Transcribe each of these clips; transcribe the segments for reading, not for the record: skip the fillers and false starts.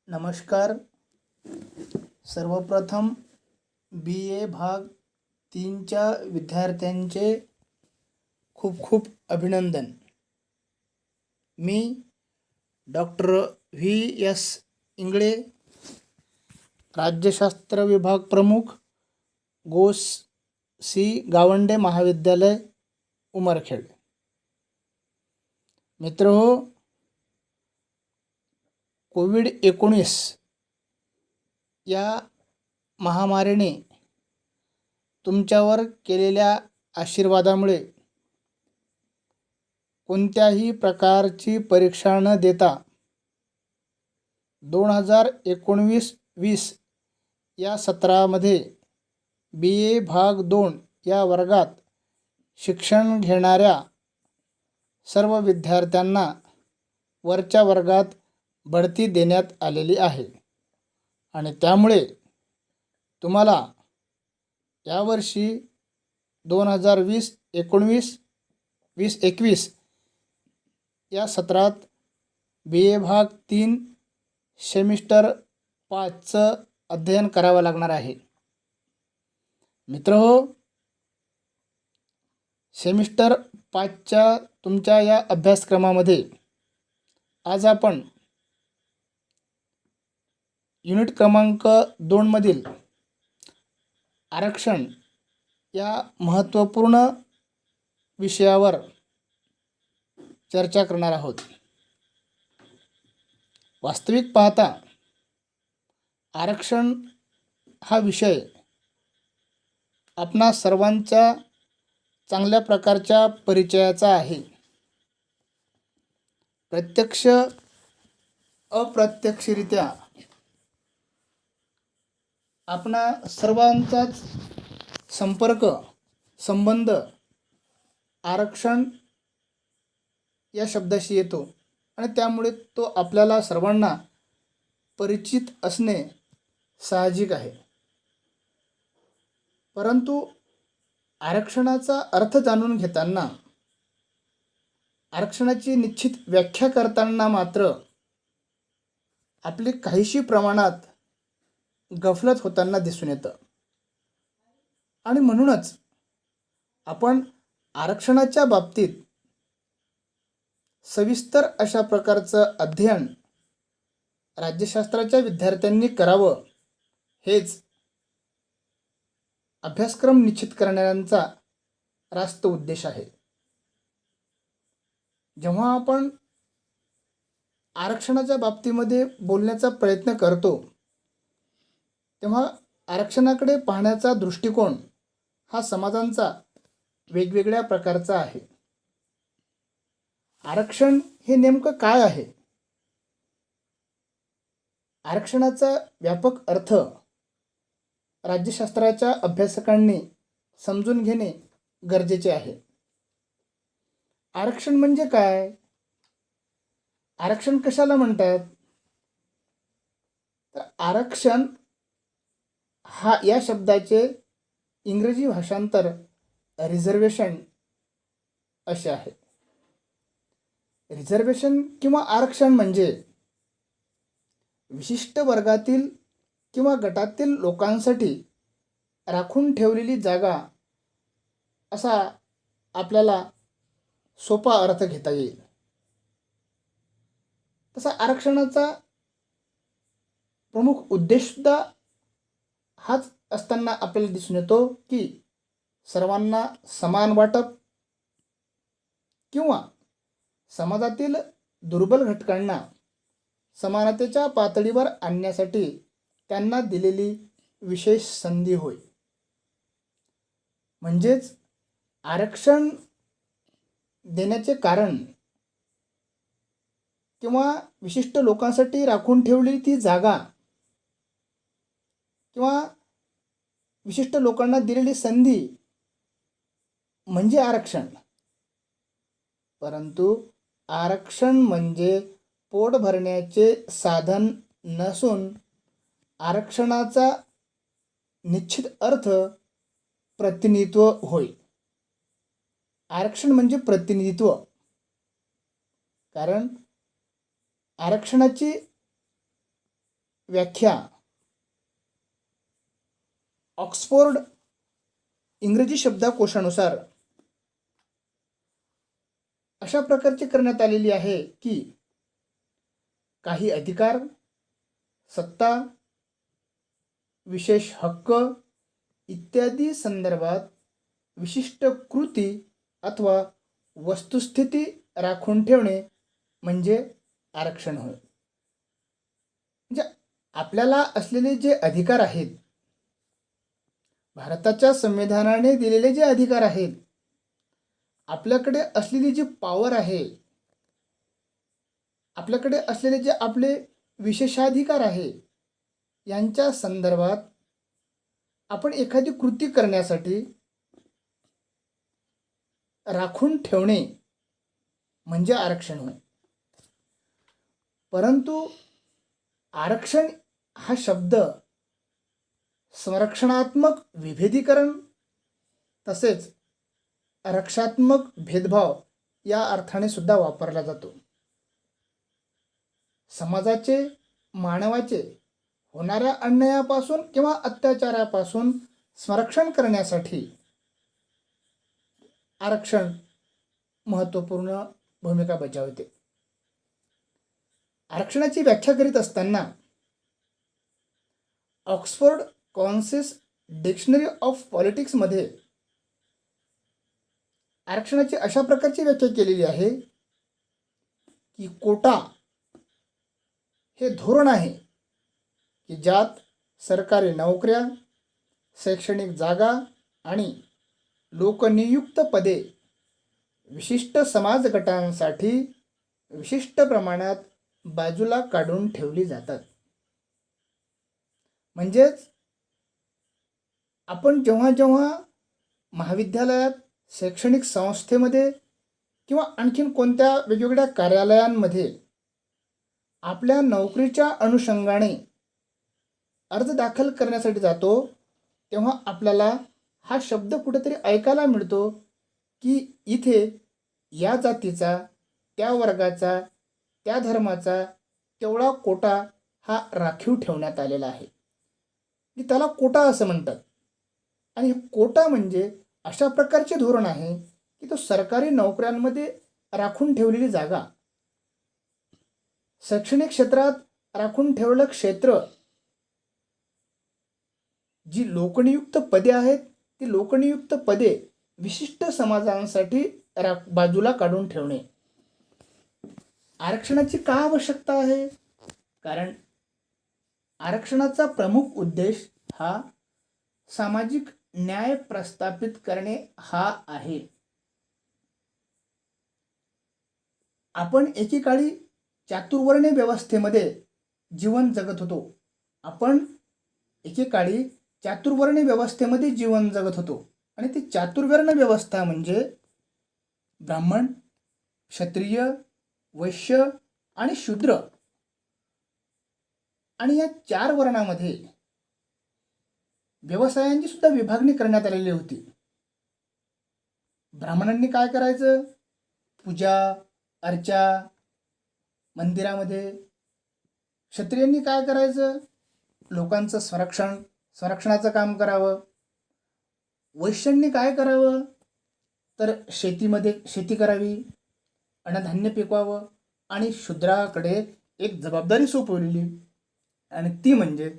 नमस्कार. सर्वप्रथम बी ए भाग 3च्या विद्यार्थ्यांचे खूप खूप अभिनंदन. मी डॉक्टर व्ही एस इंगळे, राज्यशास्त्र विभाग प्रमुख, गोस सी गावंडे महाविद्यालय, उमरखेड. मित्रहो, कोविड-19 या महामारीने तुमच्यावर केलेल्या आशीर्वादामुळे कोणत्याही प्रकारची परीक्षा न देता 2019-20 या सत्रामध्ये बी ए भाग 2 या वर्गात शिक्षण घेणाऱ्या सर्व विद्यार्थ्यांना वरच्या वर्गात बढती देण्यात आलेली आहे आणि त्यामुळे तुम्हाला यावर्षी 2020-19 20-21 या सत्रात बी ए भाग 3 सेमिस्टर 5चं अध्ययन करावं लागणार आहे. मित्रहो, सेमिस्टर 5च्या तुमच्या या अभ्यासक्रमामध्ये आज आपण युनिट क्रमांक 2 मधील आरक्षण या महत्त्वपूर्ण विषयावर चर्चा करणार आहोत. वास्तविक पाहता आरक्षण हा विषय आपणा सर्वांच्या चांगल्या प्रकारच्या परिचयाचा आहे. प्रत्यक्ष अप्रत्यक्षरित्या आपणा सर्वांचाच संबंध आरक्षण या शब्दाशी येतो आणि त्यामुळे तो आपल्याला सर्वांना परिचित असणे साहजिक आहे. परंतु आरक्षणाचा अर्थ जाणून घेताना, आरक्षणाची निश्चित व्याख्या करताना मात्र आपली काहीशी प्रमाणात गफलत होताना दिसून येतं आणि म्हणूनच आपण आरक्षणाच्या बाबतीत सविस्तर अशा प्रकारचं अध्ययन राज्यशास्त्राच्या विद्यार्थ्यांनी करावं, हेच अभ्यासक्रम निश्चित करणाऱ्यांचा रास्त उद्देश आहे. जेव्हा आपण आरक्षणाच्या बाबतीमध्ये बोलण्याचा प्रयत्न करतो तेव्हा आरक्षणाकडे पाहण्याचा दृष्टिकोन हा समाजांचा वेगवेगळ्या प्रकारचा आहे. आरक्षण हे नेमकं काय आहे? आरक्षणाचा व्यापक अर्थ राज्यशास्त्राच्या अभ्यासकांनी समजून घेणे गरजेचे आहे. आरक्षण म्हणजे काय? आरक्षण कशाला म्हणतात? तर आरक्षण हा या शब्दाचे इंग्रजी भाषांतर रिझर्वेशन असे आहे. रिझर्वेशन किंवा आरक्षण म्हणजे विशिष्ट वर्गातील किंवा गटातील लोकांसाठी राखून ठेवलेली जागा असा आपल्याला सोपा अर्थ घेता येईल. तसा आरक्षणाचा प्रमुख उद्देशसुद्धा हाच असताना आपल्याला दिसून येतो की सर्वांना समान वाटप किंवा समाजातील दुर्बल घटकांना समानतेच्या पातळीवर आणण्यासाठी त्यांना दिलेली विशेष संधी होय. म्हणजेच आरक्षण देण्याचे कारण किंवा विशिष्ट लोकांसाठी राखून ठेवलेली ती जागा किंवा विशिष्ट लोकांना दिलेली संधी म्हणजे आरक्षण. परंतु आरक्षण म्हणजे पोट भरण्याचे साधन नसून आरक्षणाचा निश्चित अर्थ प्रतिनिधित्व होय. आरक्षण म्हणजे प्रतिनिधित्व. कारण आरक्षणाची व्याख्या ऑक्सफोर्ड इंग्रजी शब्दकोशानुसार अशा प्रकारची करण्यात आलेली आहे की काही अधिकार, सत्ता, विशेष हक्क इत्यादी संदर्भात विशिष्ट कृती अथवा वस्तुस्थिती राखून ठेवणे म्हणजे आरक्षण होय. म्हणजे आपल्याला असलेले जे अधिकार आहेत, भारताच्या संविधानाने दिलेले जे अधिकार आहेत, आपल्याकडे असलेली जी पॉवर आहे, आपल्याकडे असलेले जे आपले विशेषाधिकार आहे, यांच्या संदर्भात आपण एखादी कृती करण्यासाठी राखून ठेवणे म्हणजे आरक्षण होय. परंतु आरक्षण हा शब्द संरक्षणात्मक विभेदीकरण तसेच रक्षात्मक भेदभाव या अर्थाने सुद्धा वापरला जातो. समाजाचे, मानवाचे होणाऱ्या अन्यायापासून किंवा अत्याचारापासून संरक्षण करण्यासाठी आरक्षण महत्त्वपूर्ण भूमिका बजावते. आरक्षणाची व्याख्या करीत असताना ऑक्सफोर्ड कॉन्सेस डिक्शनरी ऑफ पॉलिटिक्समध्ये आरक्षणाची अशा प्रकारची व्याख्या केलेली आहे की कोटा हे धोरण आहे की ज्यात सरकारी नोकऱ्या, शैक्षणिक जागा आणि लोकनियुक्त पदे विशिष्ट समाज गटांसाठी विशिष्ट प्रमाणात बाजूला काढून ठेवली जातात. म्हणजेच आपण जेव्हा जेव्हा महाविद्यालयात, शैक्षणिक संस्थेमध्ये किंवा आणखीन कोणत्या वेगवेगळ्या कार्यालयांमध्ये आपल्या नोकरीच्या अनुषंगाने अर्ज दाखल करण्यासाठी जातो, तेव्हा आपल्याला हा शब्द कुठेतरी ऐकायला मिळतो की इथे या जातीचा, त्या वर्गाचा, त्या धर्माचा तेवढा कोटा हा राखीव ठेवण्यात आलेला आहे, की त्याला कोटा असं म्हणतात. आणि कोटा म्हणजे अशा प्रकारचे धोरण आहे की तो सरकारी नोकऱ्यांमध्ये राखून ठेवलेली जागा, शैक्षणिक क्षेत्रात राखून ठेवलेलं क्षेत्र, जी लोकनियुक्त पदे आहेत ती लोकनियुक्त पदे विशिष्ट समाजांसाठी बाजूला काढून ठेवणे. आरक्षणाची का आवश्यकता आहे? कारण आरक्षणाचा प्रमुख उद्देश हा सामाजिक न्याय प्रस्थापित करणे हा आहे. आपण एकेकाळी चातुर्वर्ण्य व्यवस्थेमध्ये जीवन जगत होतो. आणि ती चातुर्वर्ण व्यवस्था म्हणजे ब्राह्मण, क्षत्रिय, वैश्य आणि शूद्र, आणि या 4 वर्णामध्ये व्यवसायांची सुद्धा विभागणी करण्यात आलेली होती. ब्राह्मणांनी काय करायचं? पूजा अर्चा मंदिरामध्ये. क्षत्रियांनी काय करायचं? लोकांचं संरक्षणाचं काम करावं. वैश्यांनी काय करावं? तर शेतीमध्ये शेती करावी, अन्नधान्य पिकवावं. आणि शूद्राकडे एक जबाबदारी सोपवलेली, आणि ती म्हणजे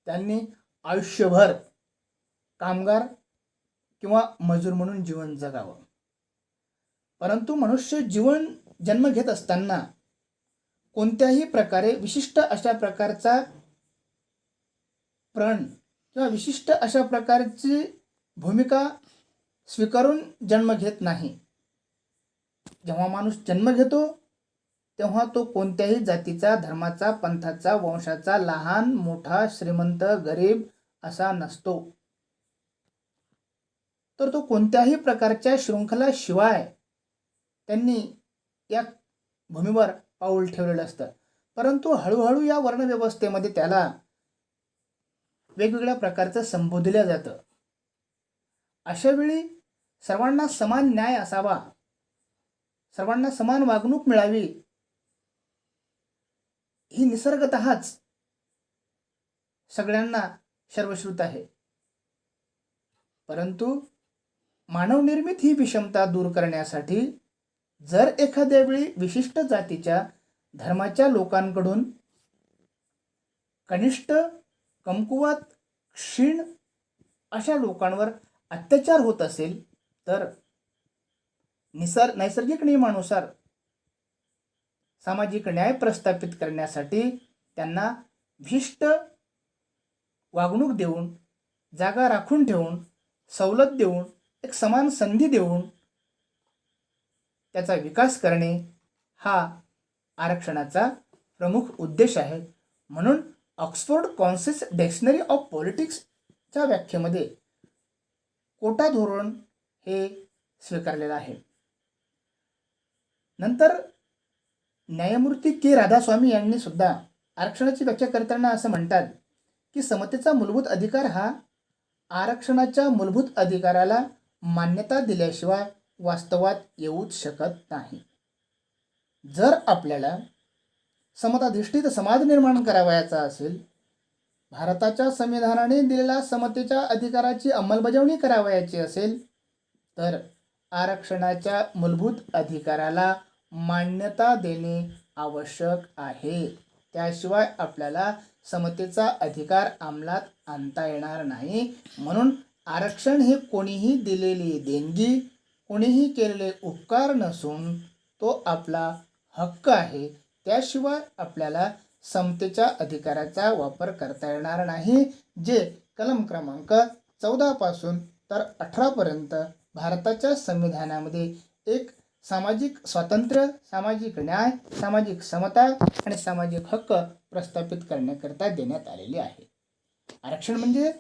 त्यांनी आयुष्यभर कामगार किंवा मजूर म्हणून जीवन जगावं. परंतु मनुष्य जन्म घेत असताना कोणत्याही प्रकारे विशिष्ट अशा प्रकारचा प्रण किंवा विशिष्ट अशा प्रकारची भूमिका स्वीकारून जन्म घेत नाही. जेव्हा माणूस जन्म घेतो तेव्हा तो कोणत्याही जातीचा, धर्माचा, पंथाचा, वंशाचा, लहान मोठा, श्रीमंत गरीब असा नसतो. तर तो कोणत्याही प्रकारच्या शृंखलाशिवाय त्यांनी या भूमीवर पाऊल ठेवलेलं असतं. परंतु हळूहळू या वर्णव्यवस्थेमध्ये त्याला वेगवेगळ्या प्रकारचं संबोधलं जातं. अशा वेळी सर्वांना समान न्याय असावा, सर्वांना समान वागणूक मिळावी, ही निसर्गतःच सगळ्यांना सर्वश्रुत आहे. परंतु मानवनिर्मित ही विषमता दूर करण्यासाठी जर एखाद्या वेळी विशिष्ट जातीच्या धर्माच्या लोकांकडून कनिष्ठ, कमकुवत, क्षीण अशा लोकांवर अत्याचार होत असेल तर नैसर्गिक नियमानुसार सामाजिक न्याय प्रस्थापित करण्यासाठी त्यांना विशिष्ट वागणूक देऊन, जागा राखून ठेवून, सवलत देऊन, एक समान संधी देऊन त्याचा विकास करणे हा आरक्षणाचा प्रमुख उद्देश आहे. म्हणून ऑक्सफोर्ड कॉन्सेस डिक्शनरी ऑफ पॉलिटिक्सच्या व्याख्येमध्ये कोटा धोरण हे स्वीकारलेलं आहे. नंतर न्यायमूर्ती के राधास्वामी यांनी सुद्धा आरक्षणाची व्याख्या करताना असं म्हणतात की समतेचा मूलभूत अधिकार हा आरक्षणाच्या मूलभूत अधिकाराला मान्यता दिल्याशिवाय वास्तवात येऊच शकत नाही. जर आपल्याला समताधिष्ठित समाज निर्माण करावयाचा असेल, भारताच्या संविधानाने दिलेल्या समतेच्या अधिकाराची अंमलबजावणी करावयाची असेल तर आरक्षणाच्या मूलभूत अधिकाराला मान्यता देणे आवश्यक आहे. त्याशिवाय आपल्याला समतेचा अधिकार अंमलात आणता येणार नाही. म्हणून आरक्षण हे कोणीही दिलेली देणगी, कोणीही केलेले उपकार नसून तो आपला हक्क आहे. त्याशिवाय आपल्याला समतेच्या अधिकाराचा वापर करता येणार नाही, जे कलम क्रमांक 14 पासून तर 18 पर्यंत भारताच्या संविधानामध्ये एक सामाजिक स्वातंत्र्य, सामाजिक न्याय, सामाजिक समता आणि सामाजिक हक्क प्रस्थापित करण्याकरता देण्यात आलेले आहे. आरक्षण म्हणजे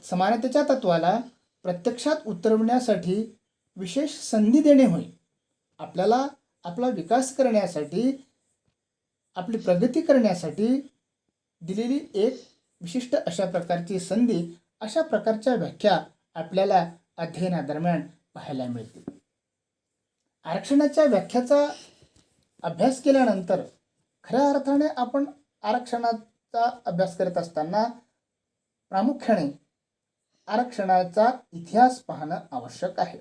समानतेच्या तत्वाला प्रत्यक्षात उतरवण्यासाठी विशेष संधी देणे होय. आपल्याला आपला विकास करण्यासाठी, आपली प्रगती करण्यासाठी दिलेली एक विशिष्ट अशा प्रकारची संधी, अशा प्रकारच्या व्याख्या आपल्याला अध्ययनादरम्यान पाहायला मिळतील. आरक्षणाच्या व्याख्याचा अभ्यास केल्यानंतर खऱ्या अर्थाने आपण आरक्षणाचा अभ्यास करत असताना प्रामुख्याने आरक्षणाचा इतिहास पाहणं आवश्यक आहे.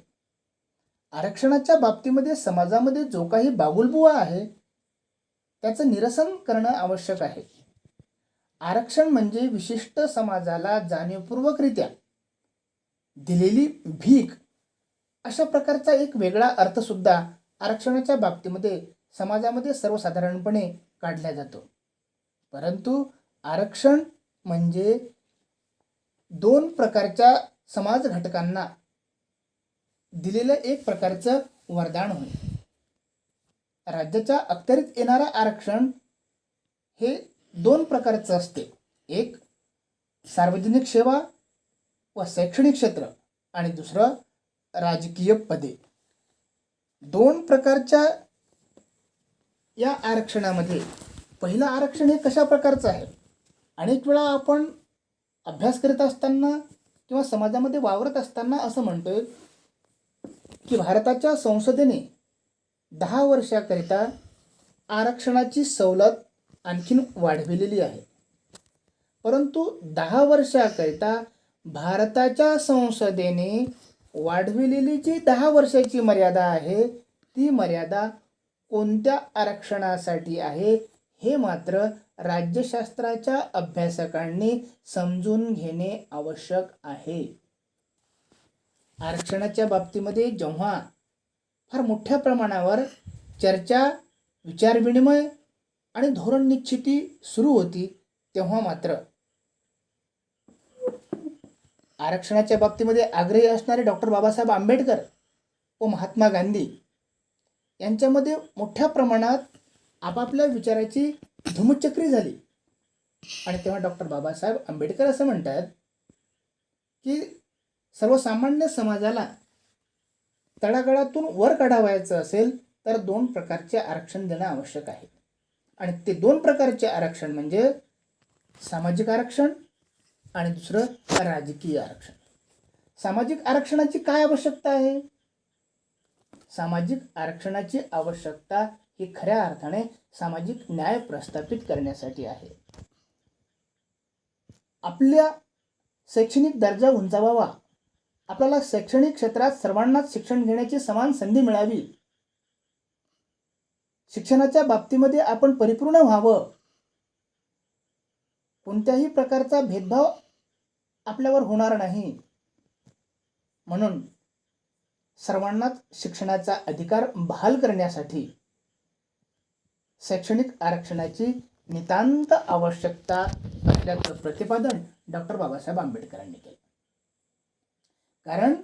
आरक्षणाच्या बाबतीमध्ये समाजामध्ये जो काही बागुलबुवा आहे त्याचं निरसन करणं आवश्यक आहे. आरक्षण म्हणजे विशिष्ट समाजाला जाणीवपूर्वकरित्या दिलेली भीक, अशा प्रकारचा एक वेगळा अर्थसुद्धा आरक्षणाच्या बाबतीमध्ये समाजामध्ये सर्वसाधारणपणे काढला जातो. परंतु आरक्षण म्हणजे दोन प्रकारच्या समाज घटकांना दिलेलं एक प्रकारचं वरदान होय. राज्याच्या अखत्यारीत येणारं आरक्षण हे दोन प्रकारचं असते. एक सार्वजनिक सेवा व शैक्षणिक क्षेत्र आणि दुसरं राजकीय पदे. दोन प्रकारच्या या आरक्षणामध्ये पहिलं आरक्षण हे कशा प्रकारचं आहे? अनेक वेळा आपण अभ्यास करत असताना किंवा समाजामध्ये वावरत असताना असं म्हणतोय की भारताच्या संसदेने 10 वर्षाकरिता आरक्षणाची सवलत आणखीन वाढविलेली आहे. परंतु 10 वर्षाकरिता भारताच्या संसदेने वाढविलेली जी 10 वर्षाची मर्यादा आहे, ती मर्यादा कोणत्या आरक्षणासाठी आहे हे मात्र राज्यशास्त्राच्या अभ्यासकांनी समजून घेणे आवश्यक आहे. आरक्षणाच्या बाबतीमध्ये जेव्हा फार मोठ्या प्रमाणावर चर्चा, विचारविनिमय आणि धोरण निश्चिती सुरू होती, तेव्हा मात्र आरक्षणाच्या बाबतीमध्ये आग्रही असणारे डॉक्टर बाबासाहेब आंबेडकर व महात्मा गांधी यांच्यामध्ये मोठ्या प्रमाणात आपापल्या विचाराची धुमचक्री झाली. आणि तेव्हा डॉक्टर बाबासाहेब आंबेडकर असं म्हणतात की सर्वसामान्य समाजाला तळागाळातून वर काढावयाचं असेल तर 2 प्रकारचे आरक्षण देणं आवश्यक आहे. आणि ते 2 प्रकारचे आरक्षण म्हणजे सामाजिक आरक्षण आणि दुसरं राजकीय आरक्षण. सामाजिक आरक्षणाची काय आवश्यकता आहे? सामाजिक आरक्षणाची आवश्यकता ही खऱ्या अर्थाने सामाजिक न्याय प्रस्थापित करण्यासाठी आहे. आपल्या शैक्षणिक दर्जा उंचावावा, आपल्याला शैक्षणिक क्षेत्रात सर्वांनाच शिक्षण घेण्याची समान संधी मिळावी, शिक्षणाच्या बाबतीमध्ये आपण परिपूर्ण व्हावं, कोणत्याही प्रकारचा भेदभाव आपल्यावर होणार नाही, म्हणून सर्वांनाच शिक्षणाचा अधिकार बहाल करण्यासाठी शैक्षणिक आरक्षणाची नितांत आवश्यकता असल्याचं प्रतिपादन डॉक्टर बाबासाहेब आंबेडकरांनी केलं. कारण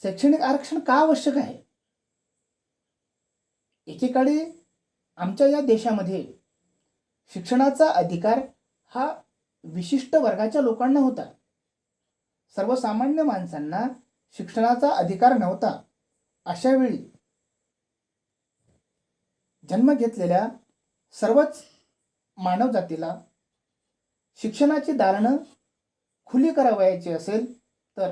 शैक्षणिक आरक्षण का आवश्यक आहे? एकेकाळी आमच्या या देशामध्ये शिक्षणाचा अधिकार हा विशिष्ट वर्गाच्या लोकांना होता. सर्वसामान्य माणसांना शिक्षणाचा अधिकार नव्हता. अशा वेळी जन्म घेतलेल्या सर्वच मानव जातीला शिक्षणाची दालनं खुली करावयाची असेल तर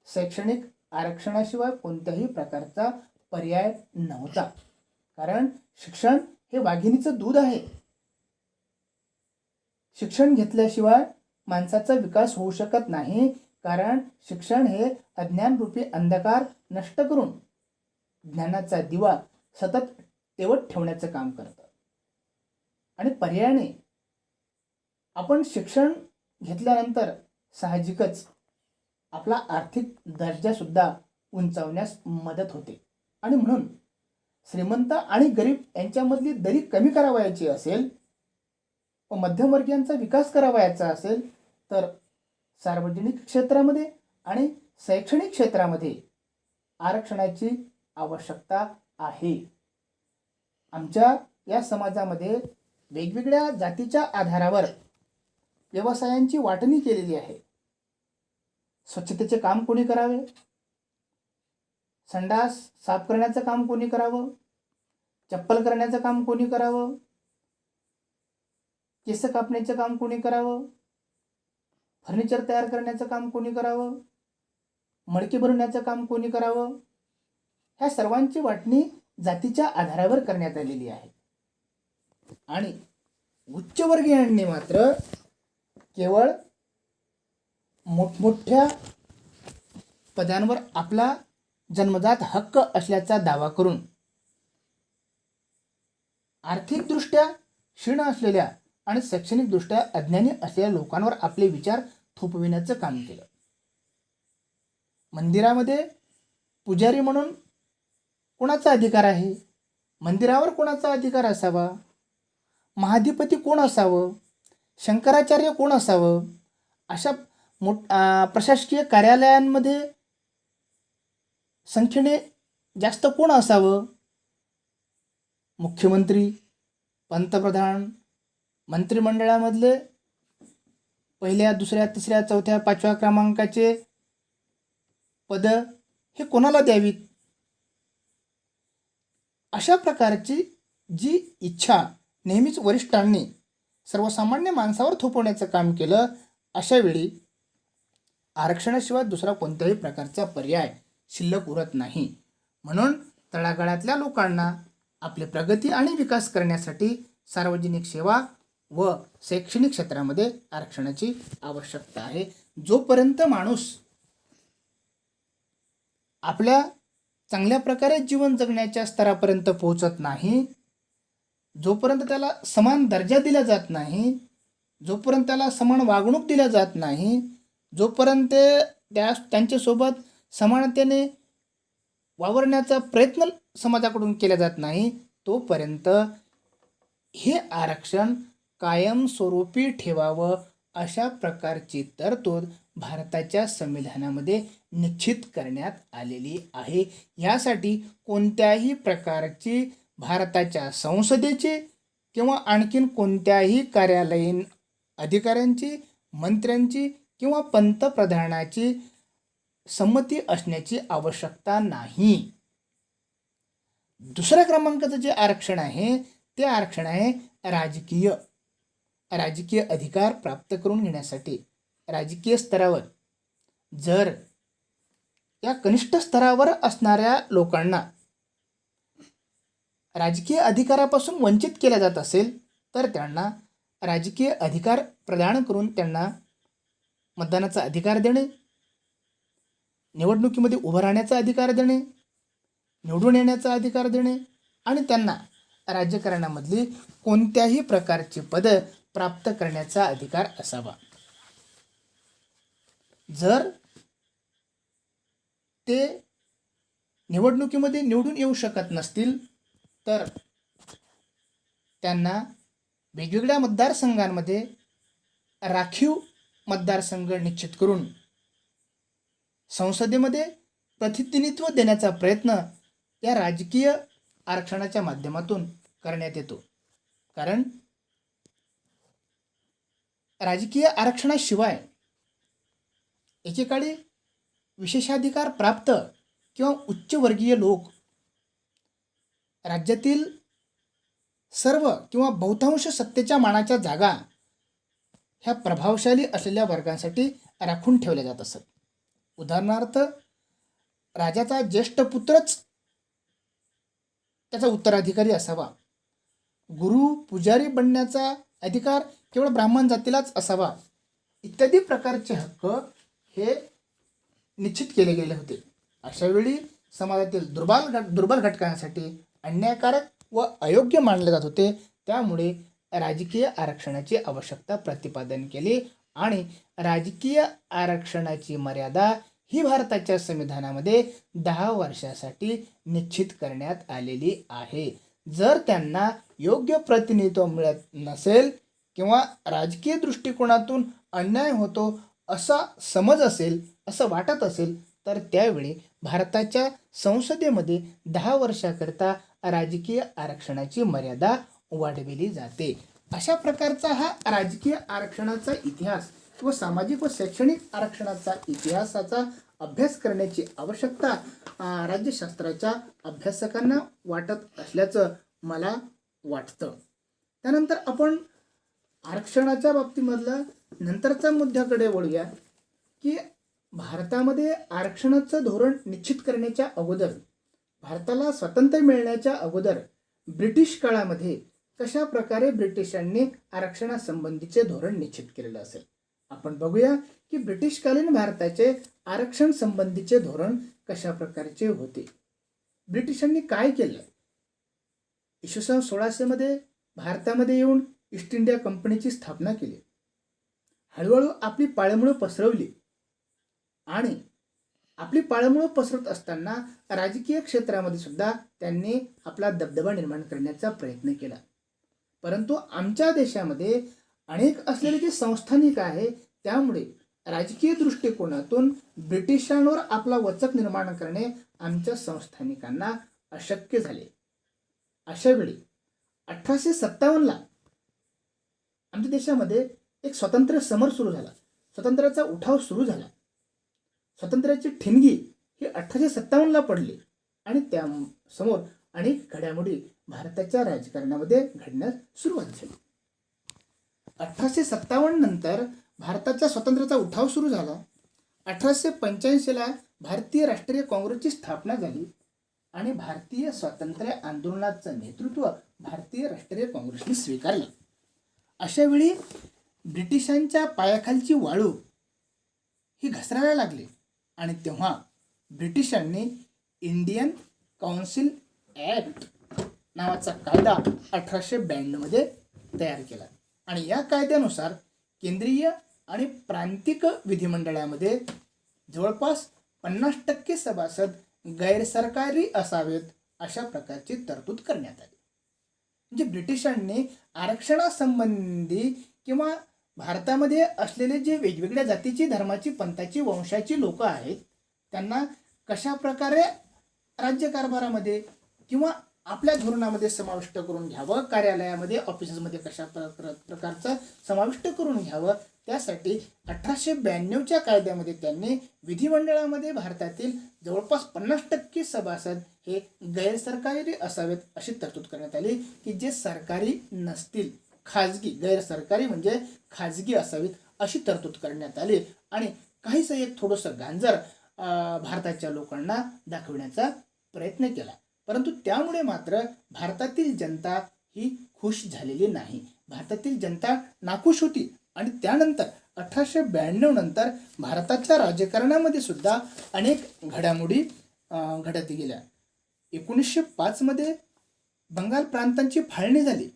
शैक्षणिक आरक्षणाशिवाय कोणत्याही प्रकारचा पर्याय नव्हता. कारण शिक्षण हे वाघिणीचं दूध आहे. शिक्षण घेतल्याशिवाय माणसाचा विकास होऊ शकत नाही. कारण शिक्षण हे अज्ञानरूपी अंधकार नष्ट करून ज्ञानाचा दिवा सतत तेवत ठेवण्याचं काम करतं. आणि पर्यायाने आपण शिक्षण घेतल्यानंतर साहजिकच आपला आर्थिक दर्जासुद्धा उंचावण्यास मदत होते. आणि म्हणून श्रीमंत आणि गरीब यांच्यामधली दरी कमी करावयाची असेल व मध्यमवर्गीयांचा विकास करावयाचा असेल तर सार्वजनिक क्षेत्रामध्ये आणि शैक्षणिक क्षेत्रामध्ये आरक्षणाची आवश्यकता आहे. आमच्या या समाजामध्ये वेगवेगळ्या जातीच्या आधारावर व्यवसायांची वाटणी केलेली आहे. स्वच्छतेचे काम कोणी करावे, संडास साफ करण्याचं काम कोणी करावं, चप्पल करण्याचं काम कोणी करावं, केस कापण्याचं काम कोणी करावं, फर्निचर तयार करण्याचं काम कोणी करावं, मडकी भरण्याचं काम कोणी करावं, ह्या सर्वांची वाटणी जातीच्या आधारावर करण्यात आलेली आहे. आणि उच्चवर्गीयांनी मात्र केवळ मोठमोठ्या पदांवर आपला जन्मजात हक्क असल्याचा दावा करून आर्थिकदृष्ट्या क्षीण असलेल्या आणि शैक्षणिकदृष्ट्या अज्ञानी असलेल्या लोकांवर आपले विचार थोपविण्याचं काम केलं. मंदिरामध्ये पुजारी म्हणून कोणाचा अधिकार आहे? मंदिरावर कोणाचा अधिकार असावा? महाधिपती कोण असावं? शंकराचार्य कोण असावं? अशा प्रशासकीय कार्यालयांमध्ये संख्येने जास्त कोण असावं? मुख्यमंत्री, पंतप्रधान, मंत्रिमंडळामधले पहिल्या, दुसऱ्या, तिसऱ्या, चौथ्या, पाचव्या क्रमांकाचे पद हे कोणाला द्यावीत? अशा प्रकारची जी इच्छा नेहमीच वरिष्ठांनी सर्वसामान्य माणसावर थोपवण्याचं काम केलं, अशा वेळी आरक्षणाशिवाय दुसरा कोणत्याही प्रकारचा पर्याय शिल्लक उरत नाही. म्हणून तळागाळातल्या लोकांना आपली प्रगती आणि विकास करण्यासाठी सार्वजनिक सेवा व शैक्षणिक क्षेत्रामध्ये आरक्षणाची आवश्यकता आहे. जोपर्यंत माणूस आपल्या चांगल्या प्रकारे जीवन जगण्याच्या स्तरापर्यंत पोहोचत नाही, जोपर्यंत त्याला समान दर्जा दिला जात नाही, जोपर्यंत त्याला समान वागणूक दिल्या जात नाही, जोपर्यंत त्यांच्यासोबत समानतेने वावरण्याचा प्रयत्न समाजाकडून केला जात नाही, तोपर्यंत हे आरक्षण कायमस्वरूपी ठेवावं अशा प्रकारची तरतूद भारताच्या संविधानामध्ये निश्चित करण्यात आलेली आहे. यासाठी कोणत्याही प्रकारची भारताच्या संसदेची किंवा आणखीन कोणत्याही कार्यालयीन अधिकाऱ्यांची, मंत्र्यांची किंवा पंतप्रधानाची संमती असण्याची आवश्यकता नाही. दुसऱ्या क्रमांकाचं जे आरक्षण आहे ते आरक्षण आहे राजकीय अधिकार प्राप्त करून घेण्यासाठी. राजकीय स्तरावर जर या कनिष्ठ स्तरावर असणाऱ्या लोकांना राजकीय अधिकारापासून वंचित केल्या जात असेल तर त्यांना राजकीय अधिकार प्रदान करून त्यांना मतदानाचा अधिकार देणे, निवडणुकीमध्ये उभं राहण्याचा अधिकार देणे, निवडून येण्याचा अधिकार देणे आणि त्यांना राजकारणामधली कोणत्याही प्रकारची पदं प्राप्त करण्याचा अधिकार असावा. जर ते निवडणुकीमध्ये निवडून येऊ शकत नसतील तर त्यांना वेगवेगळ्या मतदारसंघांमध्ये राखीव मतदारसंघ निश्चित करून संसदेमध्ये प्रतिनिधित्व देण्याचा प्रयत्न या राजकीय आरक्षणाच्या माध्यमातून करण्यात येतो. कारण राजकीय आरक्षणाशिवाय एकेकाळी विशेषाधिकार प्राप्त किंवा उच्चवर्गीय लोक राज्यातील सर्व किंवा बहुतांश सत्तेच्या मानाच्या जागा ह्या प्रभावशाली असलेल्या वर्गांसाठी राखून ठेवल्या जात असत. उदाहरणार्थ, राजाचा ज्येष्ठ पुत्रच त्याचा उत्तराधिकारी असावा, गुरु पुजारी बनण्याचा अधिकार केवळ ब्राह्मण जातीलाच असावा, इत्यादी प्रकारचे हक्क हे निश्चित केले गेले होते. अशावेळी समाजातील दुर्बल घटकांसाठी अन्यायकारक व अयोग्य मानले जात होते. त्यामुळे राजकीय आरक्षणाची आवश्यकता प्रतिपादन केली आणि राजकीय आरक्षणाची मर्यादा ही भारताच्या संविधानामध्ये 10 वर्षासाठी निश्चित करण्यात आलेली आहे. जर त्यांना योग्य प्रतिनिधित्व मिळत नसेल किंवा राजकीय दृष्टिकोनातून अन्याय होतो असा समज असेल, असं वाटत असेल, तर त्यावेळी भारताच्या संसदेमध्ये 10 वर्षाकरता राजकीय आरक्षणाची मर्यादा वाढविली जाते. अशा प्रकारचा हा राजकीय आरक्षणाचा इतिहास व सामाजिक व शैक्षणिक आरक्षणाचा इतिहासाचा अभ्यास करण्याची आवश्यकता राज्यशास्त्राच्या अभ्यासकांना वाटत असल्याचं मला वाटतं. त्यानंतर आपण आरक्षणाच्या बाबतीमधला नंतरच्या मुद्द्याकडे वळूया की भारतामध्ये आरक्षणाचं धोरण निश्चित करण्याच्या अगोदर, भारताला स्वातंत्र्य मिळण्याच्या अगोदर ब्रिटिश काळामध्ये कशा प्रकारे ब्रिटिशांनी आरक्षणासंबंधीचे धोरण निश्चित केलेलं असेल. आपण बघूया की ब्रिटिशकालीन भारताचे आरक्षण संबंधीचे धोरण कशा प्रकारचे होते. ब्रिटिशांनी काय केलं? इसवी सन 1600 मध्ये भारतामध्ये येऊन ईस्ट इंडिया कंपनीची स्थापना केली. हळूहळू आपली पाळेमुळं पसरवली आणि आपली पाळेमुळं पसरत असताना राजकीय क्षेत्रामध्ये सुद्धा त्यांनी आपला दबदबा निर्माण करण्याचा प्रयत्न केला. परंतु आमच्या देशामध्ये अनेक असलेले जे संस्थानिक आहे, त्यामुळे राजकीय दृष्टिकोनातून ब्रिटिशांवर आपला वचक निर्माण करणे आमच्या संस्थानिकांना अशक्य झाले. अशावेळी 1857ला आमच्या देशामध्ये एक स्वातंत्र्य समर सुरू झाला, स्वातंत्र्याचा उठाव सुरू झाला. स्वातंत्र्याची ठिणगी ही 1857ला पडली आणि त्या समोर अनेक घडामोडी भारताच्या राजकारणामध्ये घडण्यास सुरुवात झाली. 1857 नंतर भारताच्या स्वातंत्र्याचा उठाव सुरू झाला. 1885ला भारतीय राष्ट्रीय काँग्रेसची स्थापना झाली आणि भारतीय स्वातंत्र्य आंदोलनाचं नेतृत्व भारतीय राष्ट्रीय काँग्रेसने स्वीकारलं. अशावेळी ब्रिटिशांच्या पायाखालची वाळू ही घसरायला लागली आणि तेव्हा ब्रिटिशांनी इंडियन काउन्सिल ॲक्ट नावाचा कायदा 1892 मध्ये तयार केला आणि या कायद्यानुसार केंद्रीय आणि प्रांतिक विधिमंडळामध्ये जवळपास 50% सभासद गैरसरकारी असावेत अशा प्रकारची तरतूद करण्यात आली. म्हणजे ब्रिटिशांनी आरक्षणासंबंधी किंवा भारतामध्ये असलेले जे वेगवेगळ्या जातीची, धर्माची, पंथाची, वंशाची लोक आहेत त्यांना कशा प्रकारे राज्यकारभारामध्ये किंवा आपल्या धोरणामध्ये समाविष्ट करून घ्यावं, कार्यालयामध्ये, ऑफिसेसमध्ये कशा प्रकारचं समाविष्ट करून घ्यावं, त्यासाठी 1892च्या कायद्यामध्ये त्यांनी विधिमंडळामध्ये भारतातील जवळपास 50% सभासद हे गैरसरकारी असावेत अशी तरतूद करण्यात आली की जे सरकारी नसतील, खाजगी, गैरसरकारी म्हणजे खाजगी असावीत अशी तरतूद करण्यात आली आणि काहीसं एक थोडंसं गांजर भारताच्या लोकांना दाखवण्याचा प्रयत्न केला. परंतु त्यामुळे मात्र भारतातील जनता ही खुश झालेली नाही. भारतातील जनता नाखुश होती आणि त्यानंतर 1892 नंतर भारताच्या राजकारणामध्ये सुद्धा अनेक घडामोडी घडत गेल्या. 1905 मध्ये बंगाल प्रांतांची फाळणी झाली.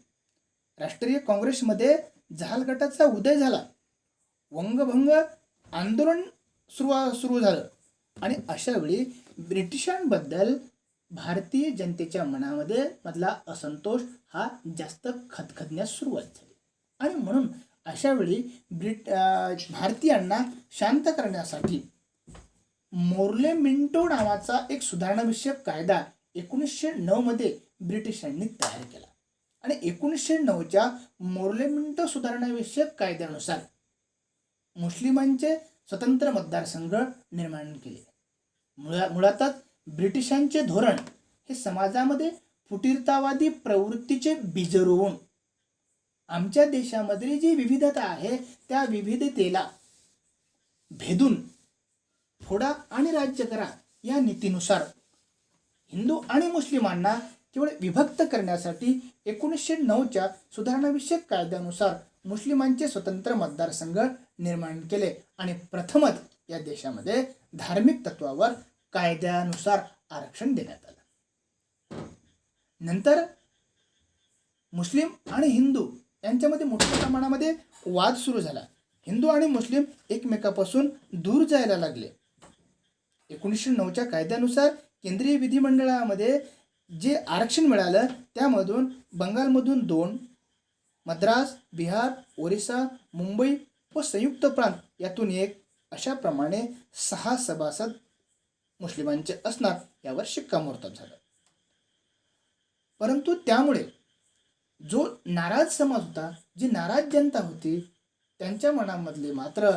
राष्ट्रीय काँग्रेसमध्ये जहाल गटाचा उदय झाला. वंगभंग आंदोलन सुरू झालं आणि अशा वेळी ब्रिटिशांबद्दल भारतीय जनतेच्या मनामध्ये मधला असंतोष हा जास्त खदखदण्यास सुरुवात झाली. आणि म्हणून अशा वेळी भारतीयांना शांत करण्यासाठी मोर्ले मिंटो नावाचा एक सुधारणाविषयक कायदा 1909 मध्ये ब्रिटिशांनी तयार केला. आणि 1909च्या मोर्ले मिंटो सुधारणाविषयक कायद्यानुसार मुस्लिमांचे स्वतंत्र मतदारसंघ निर्माण केले. मुळातच ब्रिटिशांचे धोरण हे समाजामध्ये फुटीरतावादी प्रवृत्तीचे बीज रोवून आमच्या देशामधली जी विविधता आहे त्या विविधतेला भेदून फोडा आणि राज्य करा या नीतीनुसार हिंदू आणि मुस्लिमांना केवळ विभक्त करण्यासाठी 1909च्या सुधारणाविषयक कायद्यानुसार मुस्लिमांचे स्वतंत्र मतदारसंघ निर्माण केले आणि प्रथमच या देशामध्ये धार्मिक तत्वावर कायद्यानुसार आरक्षण देण्यात आलं. नंतर मुस्लिम आणि हिंदू यांच्यामध्ये मोठ्या प्रमाणामध्ये वाद सुरू झाला. हिंदू आणि मुस्लिम एकमेकापासून दूर जायला लागले. 1909च्या कायद्यानुसार केंद्रीय विधिमंडळामध्ये जे आरक्षण मिळालं त्यामधून बंगालमधून 2, मद्रास, बिहार, ओरिसा, मुंबई व संयुक्त प्रांत यातून 1 अशा प्रमाणे 6 सभासद मुस्लिमांचे असणार यावर शिक्कामोर्तब झालं. परंतु त्यामुळे जो नाराज समाज होता, जी नाराज जनता होती, त्यांच्या मनामधले मात्र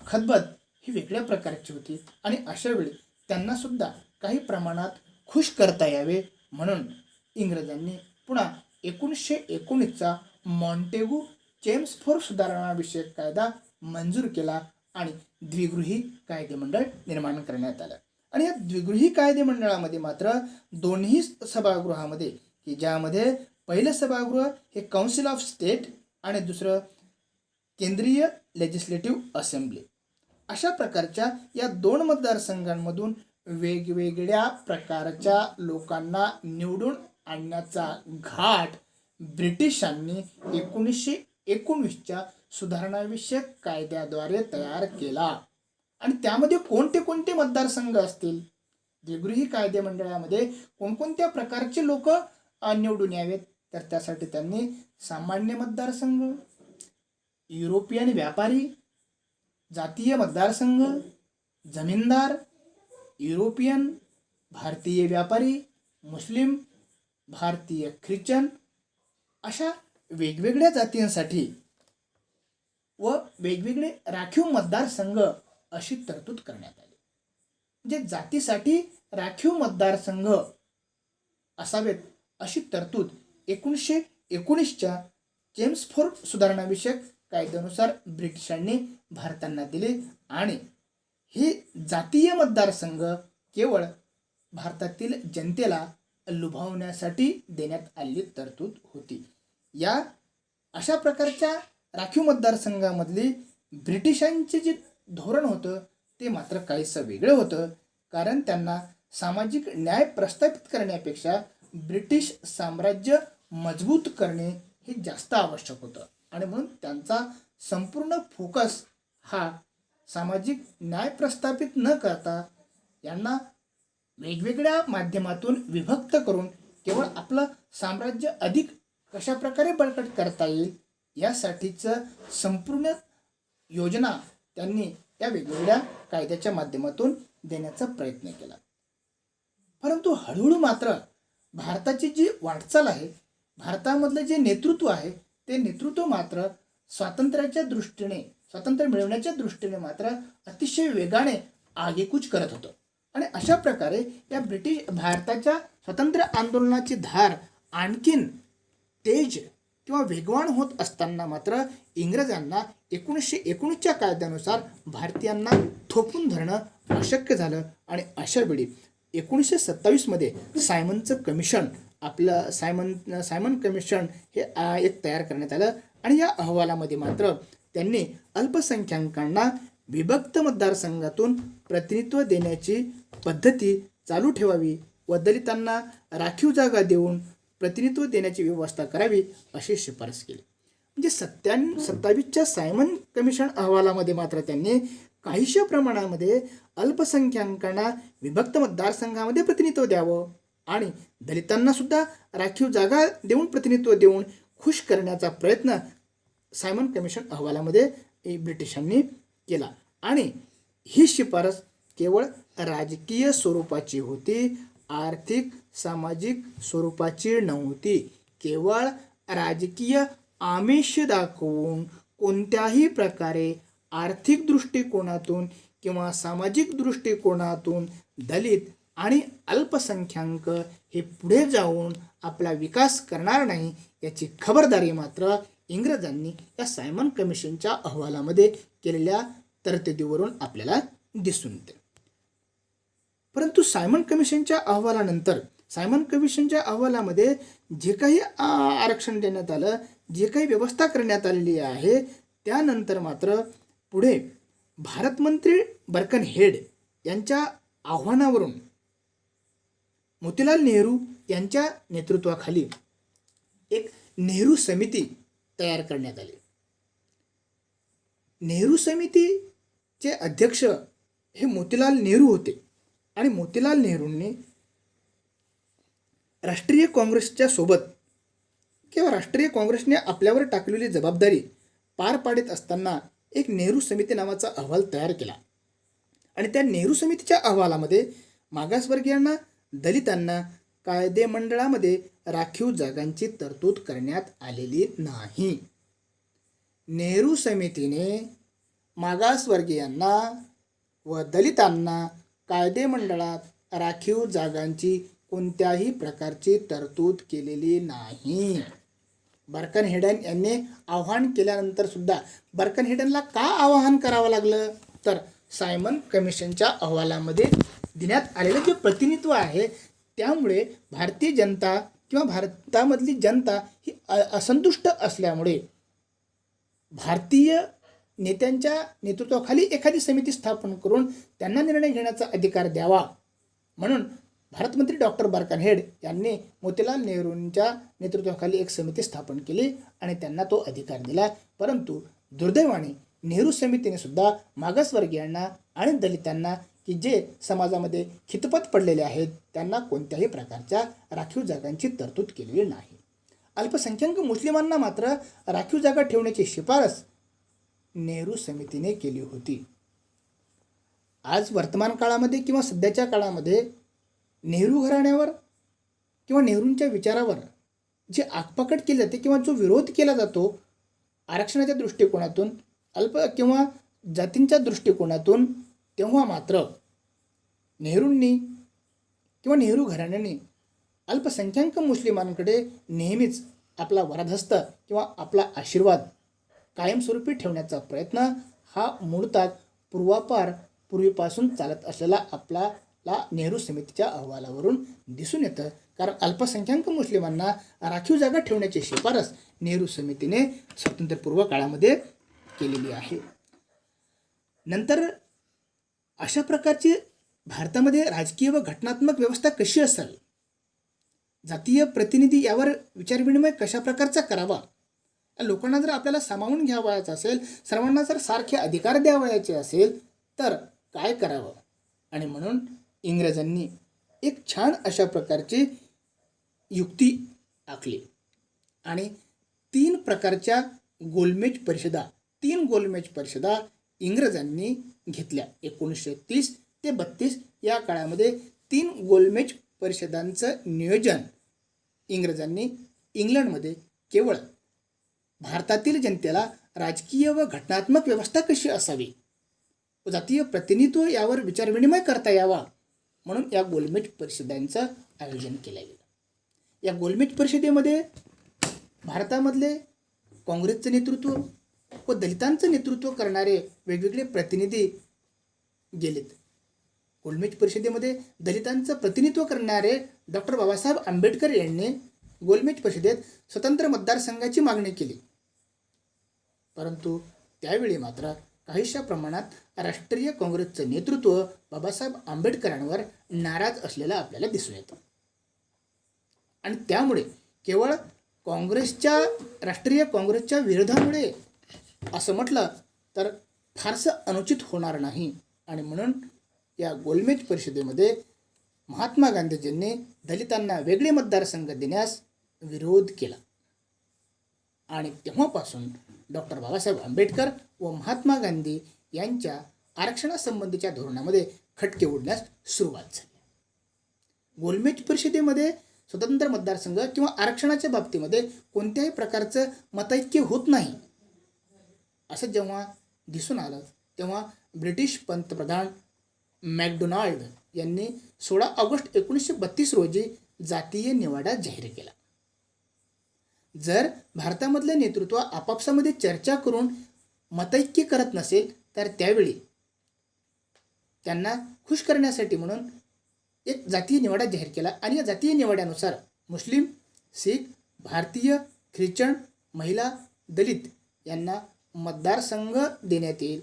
खदबद ही वेगळ्या प्रकारची होती. आणि अशा वेळी त्यांना सुद्धा काही प्रमाणात खुश करता यावे म्हणून इंग्रजांनी पुन्हा 1919चा मॉन्टेगू चेम्सफोर्ड सुधारणाविषयक कायदा मंजूर केला आणि द्विगृही कायदेमंडळ निर्माण करण्यात आलं. आणि या द्विगृही कायदेमंडळामध्ये मात्र दोन्ही सभागृहामध्ये की ज्यामध्ये पहिलं सभागृह हे काउन्सिल ऑफ स्टेट आणि दुसरं केंद्रीय लेजिस्लेटिव्ह असेंब्ली अशा प्रकारच्या या 2 मतदारसंघांमधून वेगवेगळ्या प्रकारच्या लोकांना निवडून आणण्याचा घाट ब्रिटिशांनी 1919च्या सुधारणाविषयक कायद्याद्वारे तयार केला. आणि त्यामध्ये कोणते कोणते मतदारसंघ असतील, द्विगृही कायदेमंडळामध्ये कोणकोणत्या प्रकारचे लोक निवडून यावेत, तर त्यासाठी त्यांनी सामान्य मतदारसंघ, युरोपियन व्यापारी, जातीय मतदारसंघ, जमीनदार, युरोपियन, भारतीय व्यापारी, मुस्लिम, भारतीय ख्रिश्चन अशा वेगवेगळ्या जातींसाठी व वेगवेगळे राखीव मतदारसंघ अशी तरतूद करण्यात आली. म्हणजे जातीसाठी राखीव मतदारसंघ असावेत अशी तरतूद 1919च्या चेम्सफोर्ड सुधारणाविषयक कायद्यानुसार ब्रिटिशांनी भारतांना दिले. आणि हे जातीय मतदारसंघ केवळ भारतातील जनतेला लुभावण्यासाठी देण्यात आलेली तरतूद होती. या अशा प्रकारच्या राखीव मतदारसंघामधली ब्रिटिशांचे जे धोरण होतं ते मात्र काहीसं वेगळं होतं. कारण त्यांना सामाजिक न्याय प्रस्थापित करण्यापेक्षा ब्रिटिश साम्राज्य मजबूत करणे हे जास्त आवश्यक होतं. आणि म्हणून त्यांचा संपूर्ण फोकस हा सामाजिक न्याय प्रस्थापित न करता यांना वेगवेगळ्या माध्यमातून विभक्त करून केवळ आपलं साम्राज्य अधिक कशाप्रकारे बळकट करता येईल यासाठीचं संपूर्ण योजना त्यांनी या वेगवेगळ्या कायद्याच्या माध्यमातून देण्याचा प्रयत्न केला. परंतु हळूहळू मात्र भारताची जी वाटचाल आहे, भारतामधलं जे नेतृत्व आहे ते नेतृत्व मात्र स्वातंत्र्याच्या दृष्टीने, स्वातंत्र्य मिळवण्याच्या दृष्टीने मात्र अतिशय वेगाने आगेकूच करत होतं. आणि अशा प्रकारे या भारताच्या स्वातंत्र्य आंदोलनाची धार आणखीन तेज किंवा वेगवान होत असताना मात्र इंग्रजांना 1919च्या कायद्यानुसार भारतीयांना थोपून धरणं अशक्य झालं. आणि अशा वेळी 1927 मध्ये सायमनचं कमिशन आपलं सायमन कमिशन हे एक तयार करण्यात आलं आणि या अहवालामध्ये मात्र त्यांनी अल्पसंख्याकांना विभक्त मतदारसंघातून प्रतिनिधित्व देण्याची पद्धती चालू ठेवावी व दलितांना राखीव जागा देऊन प्रतिनिधित्व देण्याची व्यवस्था करावी अशी शिफारस केली. म्हणजे 27च्या सायमन कमिशन अहवालामध्ये मात्र त्यांनी काहीशा प्रमाणामध्ये अल्पसंख्याकांना विभक्त मतदारसंघामध्ये प्रतिनिधित्व द्यावं आणि दलितांना सुद्धा राखीव जागा देऊन प्रतिनिधित्व देऊन खुश करण्याचा प्रयत्न सायमन कमिशन अहवालामध्ये ब्रिटिशांनी केला. आणि ही शिफारस केवळ राजकीय स्वरूपाची होती, आर्थिक सामाजिक स्वरूपाची नव्हती. केवळ राजकीय आमिष दाखवून कोणत्याही प्रकारे आर्थिक दृष्टिकोनातून किंवा सामाजिक दृष्टिकोनातून दलित आणि अल्पसंख्याक हे पुढे जाऊन आपला विकास करणार नाही याची खबरदारी मात्र इंग्रजांनी या सायमन कमिशनच्या अहवालामध्ये केलेल्या तरतुदीवरून आपल्याला दिसून येते. परंतु सायमन कमिशनच्या अहवालामध्ये जे काही आरक्षण देण्यात आलं, जे काही व्यवस्था करण्यात आलेली आहे, त्यानंतर मात्र पुढे भारतमंत्री बर्कनहेड यांच्या आव्हानावरून मोतीलाल नेहरू यांच्या नेतृत्वाखाली एक नेहरू समिती तयार करण्यात आली. नेहरू समितीचे अध्यक्ष हे मोतीलाल नेहरू होते आणि मोतीलाल नेहरूंनी राष्ट्रीय काँग्रेसच्या सोबत किंवा राष्ट्रीय काँग्रेसने आपल्यावर टाकलेली जबाबदारी पार पाडत असताना एक नेहरू समिती नावाचा अहवाल तयार केला आणि त्या नेहरू समितीच्या अहवालामध्ये मागासवर्गीयांना, दलितांना कायदेमंडळामध्ये राखीव जागांची तरतूद करण्यात आलेली नाही. नेहरू समितीने मागासवर्गीयांना व दलितांना कायदेमंडळात राखीव जागांची कोणत्याही प्रकारची तरतूद केलेली नाही. बर्कनहेडन यांनी आव्हान केल्यानंतर सुद्धा बर्कनहेडनला का आवाहन करावं लागलं तर सायमन कमिशनच्या अहवालामध्ये देण्यात आलेलं जे प्रतिनिधित्व आहे त्यामुळे भारतीय जनता किंवा भारतामधली जनता ही असंतुष्ट असल्यामुळे भारतीय नेत्यांच्या नेतृत्वाखाली एखादी समिती स्थापन करून त्यांना निर्णय घेण्याचा अधिकार द्यावा म्हणून भारतमंत्री डॉक्टर बर्कनहेड यांनी मोतीलाल नेहरूंच्या नेतृत्वाखाली एक समिती स्थापन केली आणि त्यांना तो अधिकार दिला. परंतु दुर्दैवाने नेहरू समितीने सुद्धा मागासवर्गीयांना आणि दलितांना की जे समाजामध्ये खितपत पडलेले आहेत त्यांना कोणत्याही प्रकारच्या राखीव जागांची तरतूद केलेली नाही. अल्पसंख्याक मुस्लिमांना मात्र राखीव जागा ठेवण्याची शिफारस नेहरू समितीने केली होती. आज वर्तमान काळामध्ये किंवा सध्याच्या काळामध्ये नेहरू घराण्यावर किंवा नेहरूंच्या विचारावर जे आगपाकट केली जाते किंवा जो विरोध केला जातो आरक्षणाच्या दृष्टिकोनातून, अल्प किंवा जातींच्या दृष्टिकोनातून, तेव्हा मात्र नेहरूंनी किंवा नेहरू घराण्याने अल्पसंख्याक मुस्लिमांकडे नेहमीच आपला वरदहस्त किंवा आपला आशीर्वाद कायमस्वरूपी ठेवण्याचा प्रयत्न हा मूळतः पूर्वीपासून चालत असलेला आपला नेहरू समितीच्या अहवालावरून दिसून येतं. कारण अल्पसंख्याक मुस्लिमांना राखीव जागा ठेवण्याची शिफारस नेहरू समितीने स्वातंत्र्यपूर्व काळामध्ये केलेली आहे. नंतर अशा प्रकारची भारतामध्ये राजकीय व घटनात्मक व्यवस्था कशी असेल, जातीय प्रतिनिधी यावर विचारविनिमय कशा प्रकारचा करावा, लोकांना जर आपल्याला सामावून घ्यावयाचं असेल, सर्वांना जर सारखे अधिकार द्यावयाचे असेल तर काय करावं. आणि म्हणून इंग्रजांनी एक छान अशा प्रकारची युक्ती आखली आणि 3 प्रकारच्या गोलमेज परिषदा इंग्रजांनी घेतल्या. 1930 ते 32 या काळामध्ये 3 गोलमेज परिषदांचं नियोजन इंग्रजांनी इंग्लंडमध्ये केवळ भारतातील जनतेला राजकीय व घटनात्मक व्यवस्था कशी असावी, जातीय प्रतिनिधित्व यावर विचारविनिमय करता यावा म्हणून या गोलमेज परिषदांचं आयोजन केलं गेलं. या गोलमेज परिषदेमध्ये भारतामधले काँग्रेसचं नेतृत्व व दलितांचं नेतृत्व करणारे वेगवेगळे प्रतिनिधी गेलेत. गोलमेज परिषदेमध्ये दलितांचं प्रतिनिधित्व करणारे डॉक्टर बाबासाहेब आंबेडकर यांनी गोलमेज परिषदेत स्वतंत्र मतदारसंघाची मागणी केली. परंतु त्यावेळी मात्र काहीशा प्रमाणात राष्ट्रीय काँग्रेसचं नेतृत्व बाबासाहेब आंबेडकरांवर नाराज असलेलं आपल्याला दिसून येतं. आणि त्यामुळे केवळ राष्ट्रीय काँग्रेसच्या विरोधामुळे असं म्हटलं तर फारसं अनुचित होणार नाही. आणि म्हणून या गोलमेज परिषदेमध्ये महात्मा गांधीजींनी दलितांना वेगळे मतदारसंघ देण्यास विरोध केला. आणि तेव्हापासून डॉक्टर बाबासाहेब आंबेडकर व महात्मा गांधी यांच्या आरक्षणासंबंधीच्या धोरणामध्ये खटके उडण्यास सुरुवात झाली. गोलमेज परिषदेमध्ये स्वतंत्र मतदारसंघ किंवा आरक्षणाच्या बाबतीमध्ये कोणत्याही प्रकारचं मतैक्य होत नाही असं जेव्हा दिसून आलं तेव्हा ब्रिटिश पंतप्रधान मॅकडोनाल्ड यांनी 16 ऑगस्ट 1932 रोजी जातीय निवाडा जाहीर केला. जर भारतामधलं नेतृत्व आपापसामध्ये चर्चा करून मतैक्य करत नसेल तर त्यावेळी त्यांना खुश करण्यासाठी म्हणून एक जातीय निवाडा जाहीर केला. आणि या जातीय निवाड्यानुसार मुस्लिम, शीख, भारतीय, ख्रिश्चन, महिला, दलित यांना मतदारसंघ देण्यात येईल.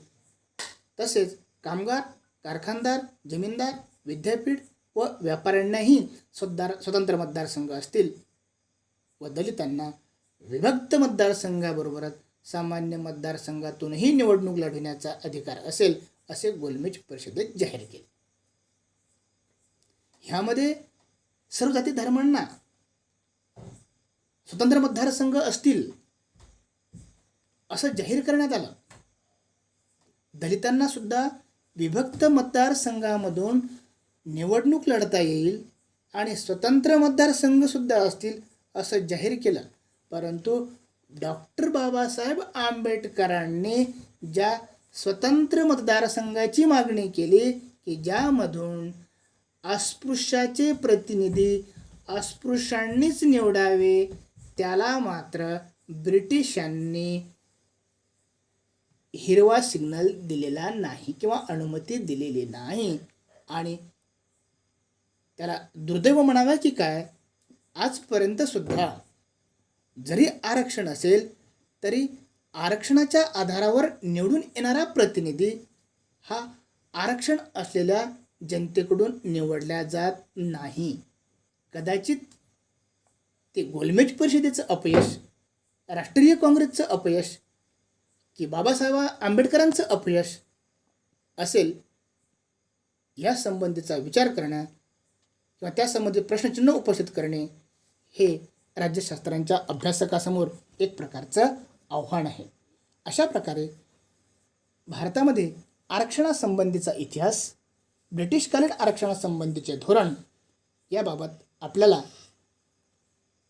तसेच कामगार, कारखानदार, जमीनदार, विद्यापीठ व व्यापाऱ्यांनाही स्वतंत्र मतदारसंघ असतील व दलितांना विभक्त मतदारसंघाबरोबरच सामान्य मतदारसंघातूनही निवडणूक लढवण्याचा अधिकार असेल असे गोलमेज परिषदेत जाहीर केले. ह्यामध्ये सर्व जाती धर्मांना स्वतंत्र मतदारसंघ असतील असं जाहीर करण्यात आलं. दलितांना सुद्धा विभक्त मतदारसंघामधून निवडणूक लढता येईल आणि स्वतंत्र मतदारसंघ सुद्धा असतील असं जाहीर केलं. परंतु डॉक्टर बाबासाहेब आंबेडकरांनी ज्या स्वतंत्र मतदारसंघाची मागणी केली की ज्यामधून अस्पृश्याचे प्रतिनिधी अस्पृश्यांनीच निवडावे, त्याला मात्र ब्रिटिशांनी हिरवा सिग्नल दिलेला नाही किंवा अनुमती दिलेली नाही. आणि त्याला दुर्दैव म्हणावे की काय, आजपर्यंत सुद्धा जरी आरक्षण असेल तरी आरक्षणाच्या आधारावर निवडून येणारा प्रतिनिधी हा आरक्षण असलेल्या जनतेकडून निवडला जात नाही. कदाचित ते गोलमेज परिषदेचं अपयश, राष्ट्रीय काँग्रेसचं अपयश की बाबासाहेब आंबेडकरांचं अपयश असेल या संबंधीचा विचार करणं किंवा त्यासंबंधी प्रश्नचिन्ह उपस्थित करणे हे राज्यशास्त्रांच्या अभ्यासकासमोर एक प्रकारचं आव्हान आहे. अशा प्रकारे भारतामध्ये आरक्षणासंबंधीचा इतिहास, ब्रिटिशकालीन आरक्षणासंबंधीचे धोरण याबाबत आपल्याला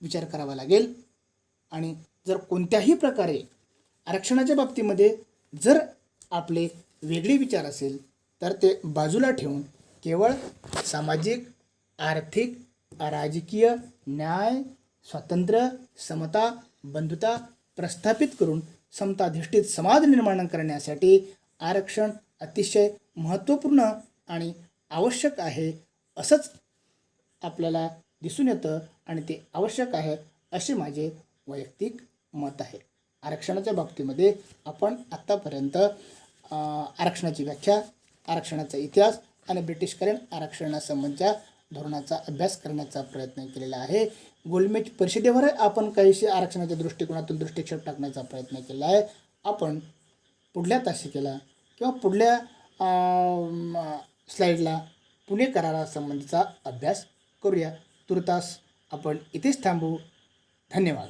विचार करावा लागेल. आणि जर कोणत्याही प्रकारे आरक्षणाच्या बाबतीमध्ये जर आपले वेगळे विचार असेल तर ते बाजूला ठेवून केवळ सामाजिक, आर्थिक, राजकीय, न्याय, स्वातंत्र्य, समता, बंधुता प्रस्थापित करून समताधिष्ठित समाज निर्माण करण्यासाठी आरक्षण अतिशय महत्त्वपूर्ण आणि आवश्यक आहे असंच आपल्याला दिसून येतं. आणि ते आवश्यक आहे असे माझे वैयक्तिक मत आहे. आरक्षणाच्या बाबतीमध्ये आपण आत्तापर्यंत आरक्षणाची व्याख्या, आरक्षणाचा इतिहास आणि ब्रिटिशकालीन आरक्षणासंबंधीच्या धोरणाचा अभ्यास करण्याचा प्रयत्न केलेला आहे. गोलमेज परिषदेवर आपण काहीशी आरक्षणाच्या दृष्टिकोनातून दृष्टिक्षेप टाकण्याचा प्रयत्न केला आहे. आपण पुढल्या तासिकेला किंवा पुढल्या स्लाईडला पुणे करारासंबंधीचा अभ्यास करूया. तुर्तास आपण इथेच थांबू. धन्यवाद.